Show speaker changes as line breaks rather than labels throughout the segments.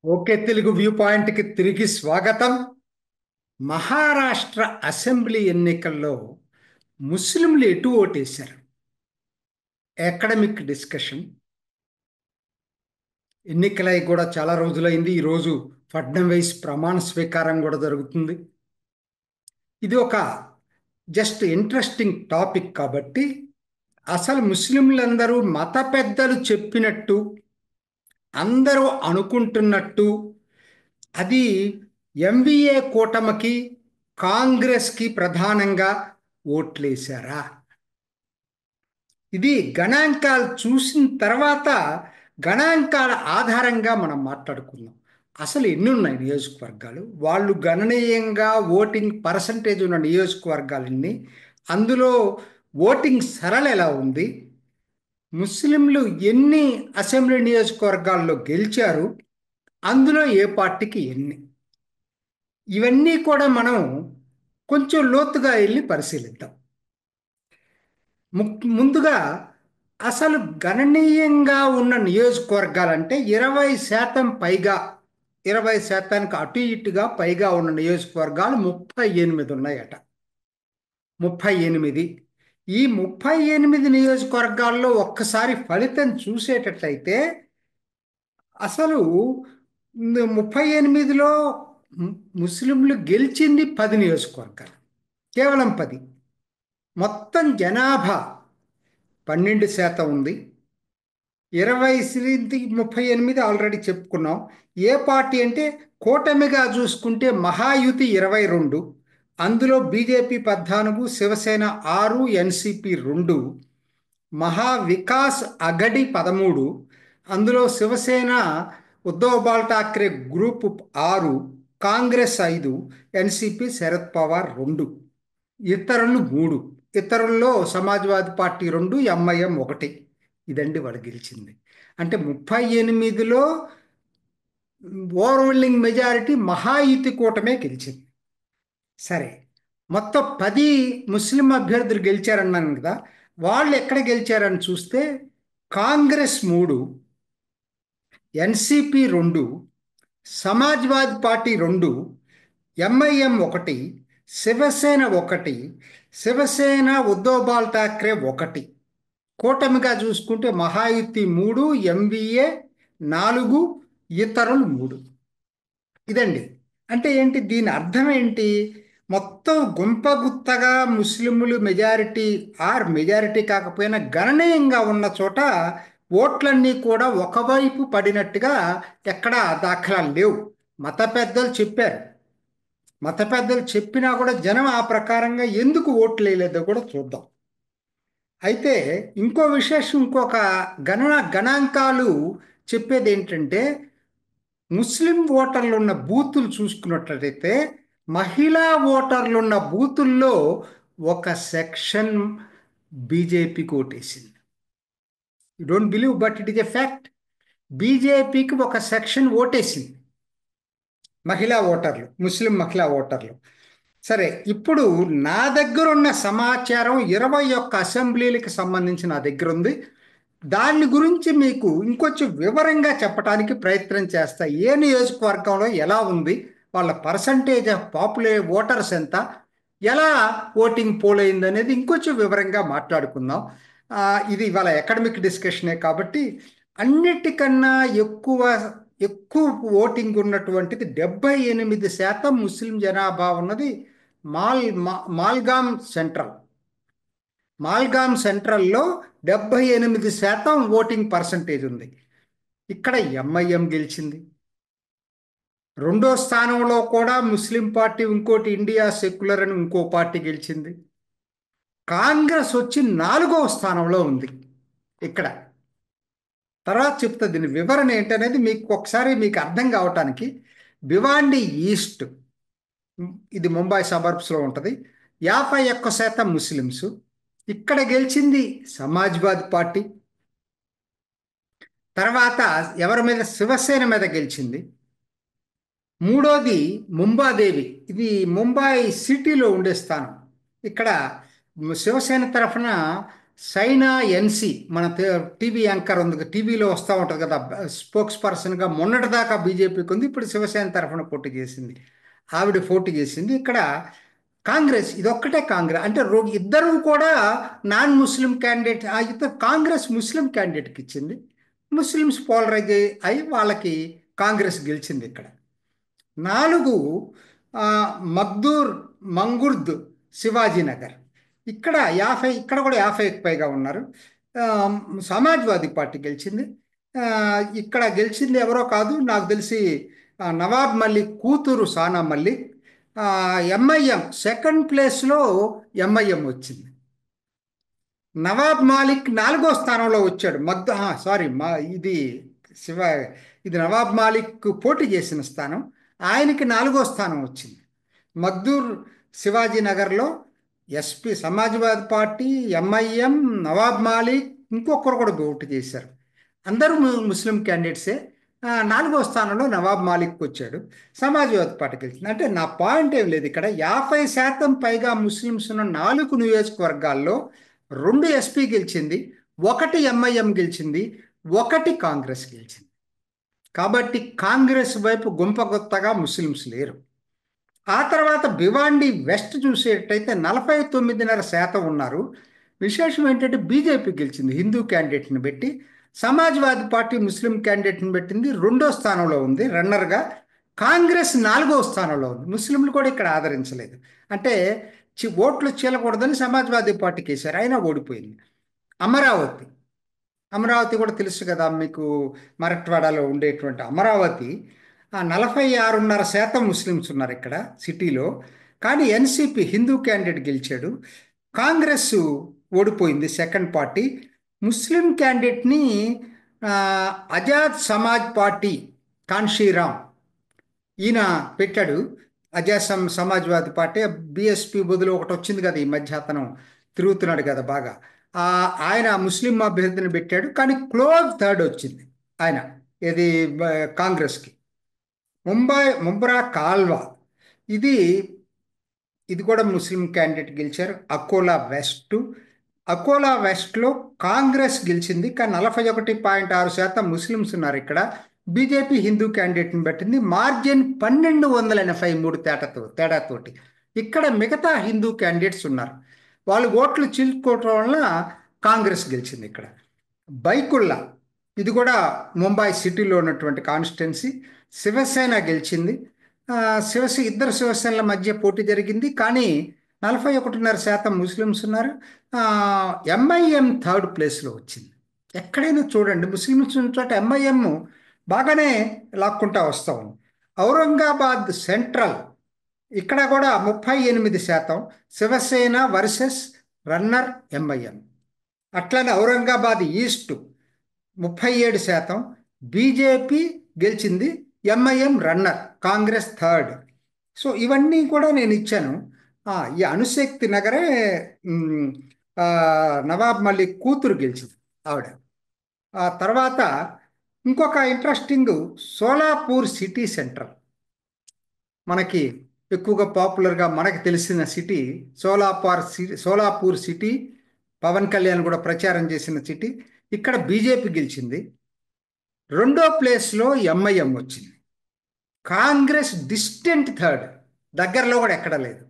Okay, Telugu view పాయింట్కి తిరిగి స్వాగతం. మహారాష్ట్ర అసెంబ్లీ ఎన్నికల్లో ముస్లింలు ఎటు ఓటేశారు? Academic discussion. ఎన్నికలై కూడా చాలా రోజులైంది. ఈరోజు ఫడ్నవీస్ ప్రమాణ స్వీకారం కూడా జరుగుతుంది. ఇది ఒక జస్ట్ ఇంట్రెస్టింగ్ టాపిక్ కాబట్టి అసలు ముస్లింలందరూ మత పెద్దలు చెప్పినట్టు అందరూ అనుకుంటున్నట్టు అది ఎంవిఏ కూటమికి కాంగ్రెస్కి ప్రధానంగా ఓట్లేశారా? ఇది గణాంకాలు చూసిన తర్వాత గణాంకాల ఆధారంగా మనం మాట్లాడుకుందాం. అసలు ఎన్ని ఉన్నాయి నియోజకవర్గాలు, వాళ్ళు గణనీయంగా ఓటింగ్ పర్సంటేజ్ ఉన్న నియోజకవర్గాలన్నీ, అందులో ఓటింగ్ సరళ ఎలా ఉంది, ముస్లింలు ఎన్ని అసెంబ్లీ నియోజకవర్గాల్లో గెలిచారు, అందులో ఏ పార్టీకి ఎన్ని, ఇవన్నీ కూడా మనం కొంచెం లోతుగా వెళ్ళి పరిశీలిద్దాం. ముందుగా అసలు గణనీయంగా ఉన్న నియోజకవర్గాలంటే 20% పైగా, 20%కి అటు ఇటుగా పైగా ఉన్న నియోజకవర్గాలు 38 ఉన్నాయట. 38. ఈ 38 నియోజకవర్గాల్లో ఒక్కసారి ఫలితం చూసేటట్లయితే అసలు 38లో ముస్లింలు గెలిచింది 10 నియోజకవర్గాలు, కేవలం 10. మొత్తం జనాభా 12% ఉంది. 20-38 ఆల్రెడీ చెప్పుకున్నాం. ఏ పార్టీ అంటే కూటమిగా చూసుకుంటే మహాయుతి 22, అందులో బీజేపీ 14, శివసేన 6, ఎన్సిపి 2, మహావికాస్ అగడి 13, అందులో శివసేన ఉద్ధవ్ బాల్ ఠాక్రే గ్రూప్ 6, కాంగ్రెస్ 5, ఎన్సిపి శరద్ పవార్ 2, ఇతరులు 3. ఇతరుల్లో సమాజ్వాదీ పార్టీ 2, ఎంఐఎం 1. ఇదండి వాడు గెలిచింది. అంటే 38లో ఓవర్వెల్లింగ్ మెజారిటీ మహాయుతి కూటమే గెలిచింది. సరే, మొత్తం 10 ముస్లిం అభ్యర్థులు గెలిచారన్నాను కదా, వాళ్ళు ఎక్కడ గెలిచారని చూస్తే Congress 3, NCP 2, Samajwadi party 2, MIM 1, Shiv Sena 1, Shiv Sena Uddhav Bal Thackeray 1. కూటమిగా చూసుకుంటే మహాయుతి 3, ఎంవిఏ 4, ఇతరులు 3. ఇదండి. అంటే ఏంటి దీని అర్థం ఏంటి? మొత్తం గుంపగుత్తగా ముస్లింలు మెజారిటీ మెజారిటీ కాకపోయినా గణనీయంగా ఉన్న చోట ఓట్లన్నీ కూడా ఒకవైపు పడినట్టుగా ఎక్కడా దాఖలాలు లేవు. మత పెద్దలు చెప్పారు. మత పెద్దలు చెప్పినా కూడా జనం ఆ ప్రకారంగా ఎందుకు ఓట్లు వేయలేదో కూడా చూద్దాం. అయితే ఇంకో విశేషం, ఇంకొక గణాంకాలు చెప్పేది ఏంటంటే ముస్లిం ఓటర్లు ఉన్న బూతులు చూసుకున్నట్లయితే మహిళా ఓటర్లు ఉన్న బూతుల్లో ఒక సెక్షన్ బీజేపీకి ఓటేసింది. You don't believe, but it is a fact. బీజేపీకి ఒక సెక్షన్ ఓటేసింది మహిళా ఓటర్లు, ముస్లిం మహిళా ఓటర్లు. సరే, ఇప్పుడు నా దగ్గర ఉన్న సమాచారం 21 అసెంబ్లీలకు సంబంధించి నా దగ్గర ఉంది. దాని గురించి మీకు ఇంకొంచెం వివరంగా చెప్పడానికి ప్రయత్నం చేస్తా. ఏ నియోజకవర్గంలో ఎలా ఉంది, వాళ్ళ పర్సంటేజ్ ఆఫ్ ఓటర్స్ ఎంత, ఎలా ఓటింగ్ పోల్ అయింది అనేది ఇంకొంచెం వివరంగా మాట్లాడుకుందాం. ఇది ఇవాళ అకాడమిక్ డిస్కషనే కాబట్టి అన్నిటికన్నా ఎక్కువ ఎక్కువ ఓటింగ్ ఉన్నటువంటిది 78% ముస్లిం జనాభా ఉన్నది మాల్గామ్ సెంట్రల్. మాల్గామ్ సెంట్రల్లో 78% ఓటింగ్ పర్సంటేజ్ ఉంది. ఇక్కడ ఎంఐఎం గెలిచింది. రెండో స్థానంలో కూడా ముస్లిం పార్టీ ఇంకోటి ఇండియా సెక్యులర్ అని ఇంకో పార్టీ గెలిచింది. కాంగ్రెస్ వచ్చి 4వ స్థానంలో ఉంది. ఇక్కడ తర్వాత చెప్తా దీని వివరణ ఏంటనేది మీకు ఒకసారి మీకు అర్థం కావటానికి. భివాండి ఈస్ట్, ఇది ముంబై సబర్బ్స్లో ఉంటుంది. 51% ముస్లిమ్స్. ఇక్కడ గెలిచింది సమాజ్వాదీ పార్టీ. తర్వాత ఎవరి మీద? శివసేన మీద గెలిచింది. మూడోది ముంబాదేవి, ఇది ముంబై సిటీలో ఉండే స్థానం. ఇక్కడ శివసేన తరఫున సైనా ఎన్సి మన టీవీ యాంకర్ ఉంది, టీవీలో వస్తూ ఉంటుంది కదా, స్పోక్స్ పర్సన్గా మొన్నటిదాకా బీజేపీకి ఉంది, ఇప్పుడు శివసేన తరఫున పోటీ చేసింది. ఆవిడ పోటీ చేసింది. ఇక్కడ కాంగ్రెస్ ఇదొక్కటే కాంగ్రెస్ అంటే ఇద్దరు కూడా నాన్ ముస్లిం క్యాండిడేట్. ఆ ఇద్దరు కాంగ్రెస్ ముస్లిం క్యాండిడేట్కి ఇచ్చింది. ముస్లిమ్స్ పోలరైజ్ అయి వాళ్ళకి కాంగ్రెస్ గెలిచింది. ఇక్కడ 4 ఆ, మగ్దూర్ మంగుర్ద్ శివాజీనగర్ ఇక్కడ కూడా 50కి పైగా ఉన్నారు. ఆ, సమాజ్వాదీ పార్టీ గెలిచింది. ఆ, ఇక్కడ గెలిచింది ఎవరో కాదు, నాకు తెలిసి నవాబ్ మలిక్ కూతురు సానా మలిక్. ఎంఐఎం సెకండ్ ప్లేస్లో ఎంఐఎం వచ్చింది. నవాబ్ మాలిక్ 4వ స్థానంలో వచ్చాడు. సారీ ఇది శివ ఇది నవాబ్ మాలిక్ పోటీ చేసిన స్థానం, ఆయనకి 4వ స్థానం వచ్చింది. మగ్దూర్ శివాజీనగర్లో సమాజ్వాదీ పార్టీ, ఎంఐఎం, నవాబ్ మాలిక్, ఇంకొకరు కూడా పోటీ చేశారు. అందరూ ముస్లిం క్యాండిడేట్సే. 4వ స్థానంలో నవాబ్ మాలిక్ వచ్చాడు. సమాజ్వాదీ పార్టీకి గెలిచింది. అంటే నా పాయింట్ ఏం లేదు, ఇక్కడ 50% పైగా ముస్లిమ్స్ ఉన్న 4 నియోజకవర్గాల్లో 2 ఎస్పీ గెలిచింది, 1 ఎంఐఎం గెలిచింది, 1 కాంగ్రెస్ గెలిచింది. కాబట్టి కాంగ్రెస్ వైపు గుంపగొత్తగా ముస్లిమ్స్ లేరు. ఆ తర్వాత భివాండి వెస్ట్ చూసేటైతే 49.5% ఉన్నారు. విశేషం ఏంటంటే బీజేపీ గెలిచింది హిందూ క్యాండిడేట్ని పెట్టి. సమాజ్వాదీ పార్టీ ముస్లిం క్యాండిడేట్ని పెట్టింది, 2వ స్థానంలో ఉంది రన్నర్గా. కాంగ్రెస్ 4వ స్థానంలో ఉంది. ముస్లింలు కూడా ఇక్కడ ఆదరించలేదు. అంటే ఓట్లు చీలకూడదని సమాజ్వాదీ పార్టీకి వేశారు, అయినా ఓడిపోయింది. అమరావతి కూడా తెలుసు కదా మీకు, మరట్వాడలో ఉండేటువంటి అమరావతి. 46.5% ముస్లిమ్స్ ఉన్నారు ఇక్కడ సిటీలో. కానీ ఎన్సిపి హిందూ క్యాండిడేట్ గెలిచాడు, కాంగ్రెస్ ఓడిపోయింది సెకండ్ పార్టీ. ముస్లిం క్యాండిడేట్ని ఆజాద్ సమాజ్ పార్టీ కాన్షీరామ్ ఈయన పెట్టాడు. సమాజ్వాదీ పార్టీ బిఎస్పి బదులు ఒకటి వచ్చింది కదా ఈ మధ్య, అతను తిరుగుతున్నాడు కదా బాగా. ఆయన ముస్లిం అభ్యర్థిని పెట్టాడు, కానీ క్లోజ్ థర్డ్ వచ్చింది ఆయన. ఇది కాంగ్రెస్కి. ముంబ్రా కాల్వా ఇది కూడా ముస్లిం క్యాండిడేట్ గెలిచారు. అకోలా వెస్ట్లో కాంగ్రెస్ గెలిచింది, కానీ 41.6% ముస్లిమ్స్ ఉన్నారు ఇక్కడ. బీజేపీ హిందూ క్యాండిడేట్ని పెట్టింది, మార్జిన్ 1283 తేడాతోటి. ఇక్కడ మిగతా హిందూ క్యాండిడేట్స్ ఉన్నారు, వాళ్ళు ఓట్లు చీల్చుకోవటం వలన కాంగ్రెస్ గెలిచింది. ఇక్కడ బైకుల్లా ఇది కూడా ముంబై సిటీలో ఉన్నటువంటి కాన్స్టిట్యున్సీ, శివసేన గెలిచింది. ఇద్దరు శివసేనల మధ్య పోటీ జరిగింది, కానీ 41.5% ముస్లిమ్స్ ఉన్నారు. ఎంఐఎం థర్డ్ ప్లేస్లో వచ్చింది. ఎక్కడైనా చూడండి ముస్లిమ్స్ ఉన్న చోట ఎంఐఎం బాగానే లాక్కుంటా వస్తాం. ఔరంగాబాద్ సెంట్రల్ ఇక్కడ కూడా 38% శివసేన వర్సెస్ రన్నర్ ఎంఐఎం. అట్లానే ఔరంగాబాద్ ఈస్ట్ 37% బీజేపీ గెలిచింది, MIM runner, Congress third. So ఇవన్నీ కూడా నేను ఇచ్చాను. ఈ అణుశక్తి నగరే నవాబ్ మలిక్ కూతురు గెలిచింది ఆవిడ. ఆ తర్వాత ఇంకొక ఇంట్రెస్టింగ్, సోలాపూర్ సిటీ సెంటర్ మనకి ఎక్కువగా పాపులర్గా మనకు తెలిసిన సిటీ సోలాపూర్ సిటీ. పవన్ కళ్యాణ్ కూడా ప్రచారం చేసిన సిటీ. ఇక్కడ బీజేపీ గెలిచింది, 2వ ప్లేస్లో ఎంఐఎం వచ్చింది, కాంగ్రెస్ డిస్టెంట్ థర్డ్, దగ్గరలో కూడా ఎక్కడ లేదు.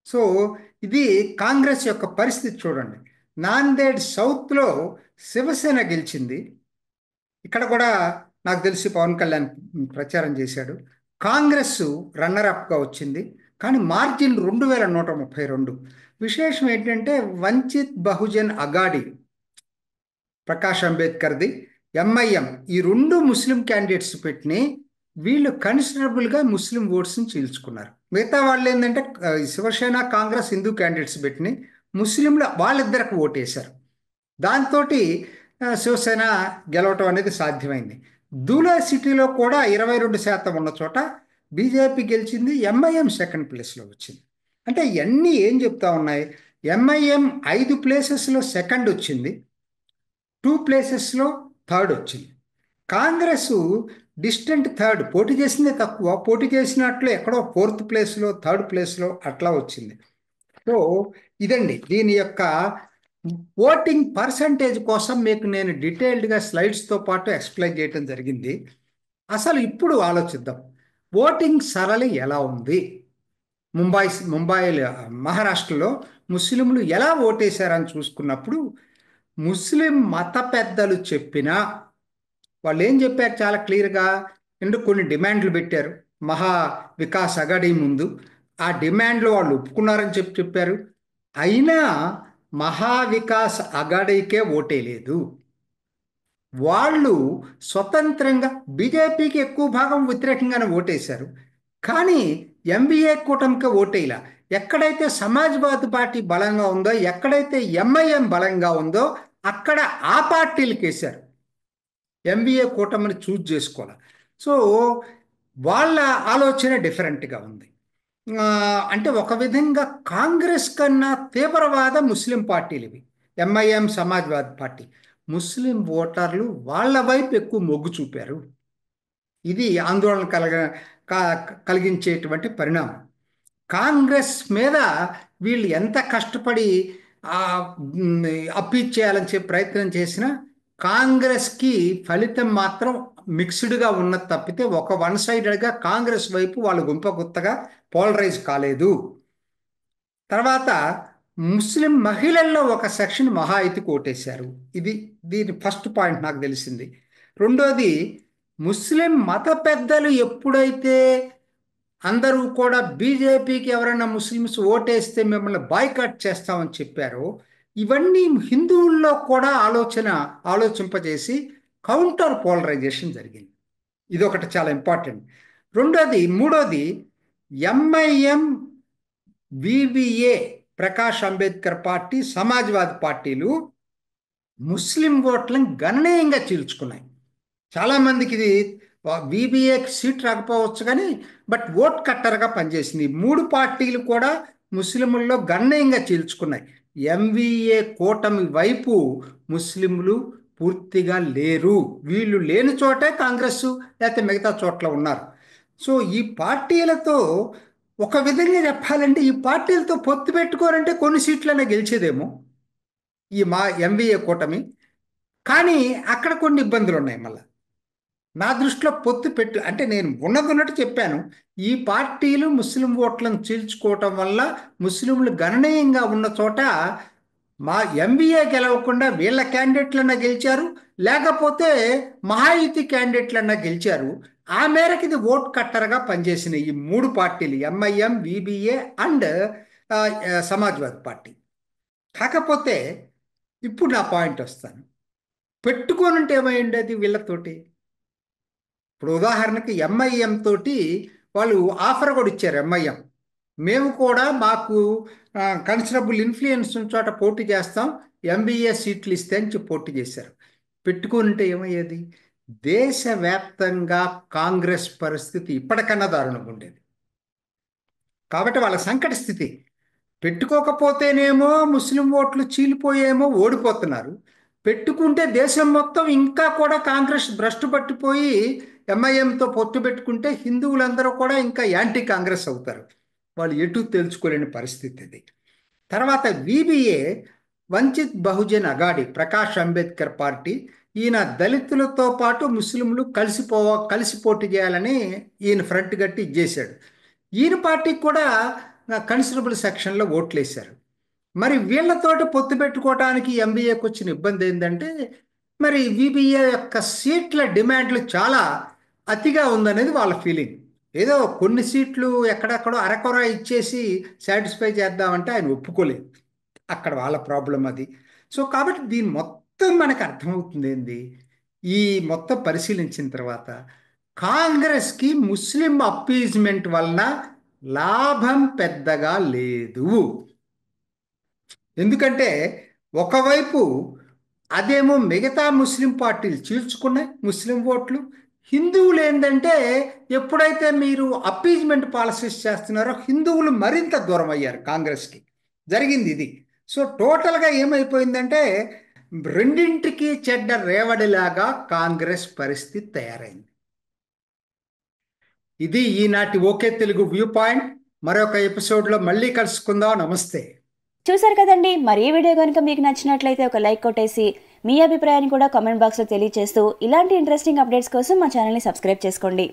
సో ఇది కాంగ్రెస్ యొక్క పరిస్థితి చూడండి. నాందేడ్ సౌత్లో శివసేన గెలిచింది, ఇక్కడ కూడా నాకు తెలిసి పవన్ కళ్యాణ్ ప్రచారం చేశాడు. కాంగ్రెస్ రన్నర్అప్గా వచ్చింది, కానీ మార్జిన్ 2132. విశేషం ఏంటంటే వంచిత్ బహుజన్ అగాడి ప్రకాష్ అంబేద్కర్ది, ఎంఐఎం, ఈ 2 ముస్లిం క్యాండిడేట్స్ పెట్టి వీళ్ళు కన్సిడరబుల్గా ముస్లిం ఓట్స్ని చీల్చుకున్నారు. మిగతా వాళ్ళు ఏంటంటే శివసేన కాంగ్రెస్ హిందూ క్యాండిడేట్స్ పెట్టి ముస్లింలు వాళ్ళిద్దరికి ఓటేశారు. దాంతో శివసేన గెలవటం అనేది సాధ్యమైంది. ధూలే సిటీలో కూడా 22% ఉన్న చోట బీజేపీ గెలిచింది, ఎంఐఎం సెకండ్ ప్లేస్లో వచ్చింది. అంటే ఇవన్నీ ఏం చెప్తా ఉన్నాయి, ఎంఐఎం 5 ప్లేసెస్లో సెకండ్ వచ్చింది, 2 ప్లేసెస్లో థర్డ్ వచ్చింది. కాంగ్రెస్ డిస్టెంట్ థర్డ్, పోటీ చేసిందే తక్కువ, పోటీ చేసినట్లు ఎక్కడో 4th ప్లేస్లో 3rd ప్లేస్లో అట్లా వచ్చింది. సో ఇదండి దీని యొక్క ఓటింగ్ పర్సంటేజ్ కోసం మీకు నేను డీటెయిల్డ్గా స్లైడ్స్తో పాటు ఎక్స్ప్లెయిన్ చేయడం జరిగింది. అసలు ఇప్పుడు ఆలోచిద్దాం, ఓటింగ్ సరళి ఎలా ఉంది. ముంబై మహారాష్ట్రలో ముస్లింలు ఎలా ఓటేశారని చూసుకున్నప్పుడు, ముస్లిం మత పెద్దలు చెప్పినా వాళ్ళు ఏం చెప్పారు చాలా క్లియర్గా. ఎందుకు కొన్ని డిమాండ్లు పెట్టారు మహా వికాస్ అఘాడీ ముందు. ఆ డిమాండ్లు వాళ్ళు ఒప్పుకున్నారని చెప్పారు. అయినా మహా వికాస్ అఘాడీకే ఓటేయలేదు. వాళ్ళు స్వతంత్రంగా బీజేపీకి ఎక్కువ భాగం వ్యతిరేకంగానే ఓటేశారు. కానీ ఎంబీఏ కూటమికి ఓటేలా. ఎక్కడైతే సమాజ్వాదీ పార్టీ బలంగా ఉందో, ఎక్కడైతే ఎంఐఎం బలంగా ఉందో అక్కడ ఆ పార్టీలకు వేశారు. ఎంబీఏ కూటమిని చూజ్ చేసుకోవాలి. సో వాళ్ళ ఆలోచన డిఫరెంట్గా ఉంది. అంటే ఒక విధంగా కాంగ్రెస్ కన్నా తీవ్రవాద ముస్లిం పార్టీలు ఇవి. MIM, Samajwadi party. ముస్లిం ఓటర్లు వాళ్ళ వైపు ఎక్కువ మొగ్గు చూపారు. ఇది ఆందోళన కలిగించేటువంటి పరిణామం. కాంగ్రెస్ మీద వీళ్ళు ఎంత కష్టపడి అప్పీల్ చేయాలని చెప్పి ప్రయత్నం చేసినా కాంగ్రెస్కి ఫలితం మాత్రం మిక్స్డ్గా ఉన్నది తప్పితే ఒక వన్ సైడెడ్గా కాంగ్రెస్ వైపు వాళ్ళు గుంపగుత్తగా పోలరైజ్ కాలేదు. తర్వాత ముస్లిం మహిళల్లో ఒక సెక్షన్ మహా అయితే కోటేశారు. దీని ఫస్ట్ పాయింట్ నాకు తెలిసింది. రెండోది, ముస్లిం మత పెద్దలు ఎప్పుడైతే అందరూ కూడా బీజేపీకి ఎవరైనా ముస్లిమ్స్ ఓటేస్తే మిమ్మల్ని బాయ్కాట్ చేస్తామని చెప్పారో, ఇవన్నీ హిందువుల్లో కూడా ఆలోచింపజేసి కౌంటర్ పోలరైజేషన్ జరిగింది. ఇదొకటి చాలా ఇంపార్టెంట్. మూడోది, MIM, VBA, Prakash Ambedkar party, Samajwadi పార్టీలు ముస్లిం ఓట్లను గణనీయంగా చీల్చుకున్నాయి. చాలామందికి ఇది విబిఏకి సీట్ రాకపోవచ్చు కానీ బట్ ఓట్ కట్టర్గా పనిచేసింది. మూడు పార్టీలు కూడా ముస్లింల్లో గణనీయంగా చీల్చుకున్నాయి. ఎంవిఏ కూటమి వైపు ముస్లింలు పూర్తిగా లేరు. వీళ్ళు లేని చోటే కాంగ్రెస్ లేకపోతే మిగతా చోట్ల ఉన్నారు. సో ఈ పార్టీలతో ఒక విధంగా చెప్పాలంటే ఈ పార్టీలతో పొత్తు పెట్టుకోరంటే కొన్ని సీట్లనే గెలిచేదేమో మా ఎంవిఏ కూటమి. కానీ అక్కడ కొన్ని ఇబ్బందులు ఉన్నాయి. మళ్ళీ నా దృష్టిలో పొత్తు అంటే నేను ఉన్నట్టు చెప్పాను. ఈ పార్టీలు ముస్లిం ఓట్లను చీల్చుకోవటం వల్ల ముస్లింలు గణనీయంగా ఉన్న చోట మా ఎంబీఏ గెలవకుండా వీళ్ళ క్యాండిడేట్లన్నా గెలిచారు, లేకపోతే మహాయుతి క్యాండిడేట్లన్నా గెలిచారు. ఆ మేరకు ఇది ఓట్ కట్టర్గా పనిచేసిన ఈ మూడు పార్టీలు MIM, VBA and Samajwadi party. కాకపోతే ఇప్పుడు నా పాయింట్ వస్తాను. పెట్టుకోనంటే ఏమైండేది వీళ్ళతోటి. ఇప్పుడు ఉదాహరణకి ఎంఐఎం తోటి వాళ్ళు ఆఫర్ కూడా ఇచ్చారు. ఎంఐఎం, మేము కూడా మాకు కన్సిడరబుల్ ఇన్ఫ్లుయెన్స్ ఉన్న చోట పోటీ చేస్తాం, ఎంబీఏ సీట్లు ఇస్తే అని చెప్పి పోటీ చేశారు. పెట్టుకుంటే ఏమయ్యేది? దేశవ్యాప్తంగా కాంగ్రెస్ పరిస్థితి ఇప్పటికన్నా దారుణంగా ఉండేది. కాబట్టి వాళ్ళ సంకట స్థితి. పెట్టుకోకపోతేనేమో ముస్లిం ఓట్లు చీలిపోయేమో ఓడిపోతున్నారు, పెట్టుకుంటే దేశం మొత్తం ఇంకా కూడా కాంగ్రెస్ భ్రష్టు పట్టిపోయి ఎంఐఎంతో పొత్తు పెట్టుకుంటే హిందువులందరూ కూడా ఇంకా యాంటీ కాంగ్రెస్ అవుతారు. వాళ్ళు ఎటు తెలుసుకోలేని పరిస్థితి ఇది. తర్వాత విబిఏ, వంచిత్ బహుజన్ అఘాడీ, ప్రకాష్ అంబేద్కర్ పార్టీ. ఈయన దళితులతో పాటు ముస్లింలు కలిసి పోటీ చేయాలని ఈయన ఫ్రంట్ గట్టి ఇచ్చేశాడు. ఈయన పార్టీకి కూడా కన్సిడరబుల్ సెక్షన్లో ఓట్లేశారు. మరి వీళ్ళతోటి పొత్తు పెట్టుకోవడానికి ఎంబీఏకి వచ్చిన ఇబ్బంది ఏంటంటే, మరి విబిఏ యొక్క సీట్ల డిమాండ్లు చాలా అతిగా ఉందనేది వాళ్ళ ఫీలింగ్. ఏదో కొన్ని సీట్లు ఎక్కడెక్కడో అరకొర ఇచ్చేసి సాటిస్ఫై చేద్దామంటే ఆయన ఒప్పుకోలేదు. అక్కడ వాళ్ళ ప్రాబ్లం అది. సో కాబట్టి దీని మొత్తం మనకు అర్థమవుతుంది ఏంది, ఈ మొత్తం పరిశీలించిన తర్వాత కాంగ్రెస్కి ముస్లిం అప్పీజ్మెంట్ వలన లాభం పెద్దగా లేదు. ఎందుకంటే ఒకవైపు అదేమో మిగతా ముస్లిం పార్టీలు చీల్చుకున్నాయి ముస్లిం ఓట్లు. హిందువులు ఏంటంటే ఎప్పుడైతే మీరు అప్పీజ్మెంట్ పాలసీస్ చేస్తున్నారో హిందువులు మరింత దూరం అయ్యారు కాంగ్రెస్కి. జరిగింది ఇది. సో టోటల్గా ఏమైపోయిందంటే రెండింటికి చెడ్డ రేవడిలాగా కాంగ్రెస్ పరిస్థితి తయారైంది. ఇది ఈనాటి ఓకే తెలుగు వ్యూ పాయింట్. మరొక ఎపిసోడ్లో మళ్ళీ కలుసుకుందాం. నమస్తే.
చూసారు కదండి, మరి ఈ వీడియో కనుక మీకు నచ్చినట్లయితే ఒక లైక్ కొట్టేసి మీ అభిప్రాయాన్ని కూడా కామెంట్ బాక్స్లో తెలియజేస్తూ ఇలాంటి ఇంట్రెస్టింగ్ అప్డేట్స్ కోసం మా ఛానల్ని సబ్స్క్రైబ్ చేసుకోండి.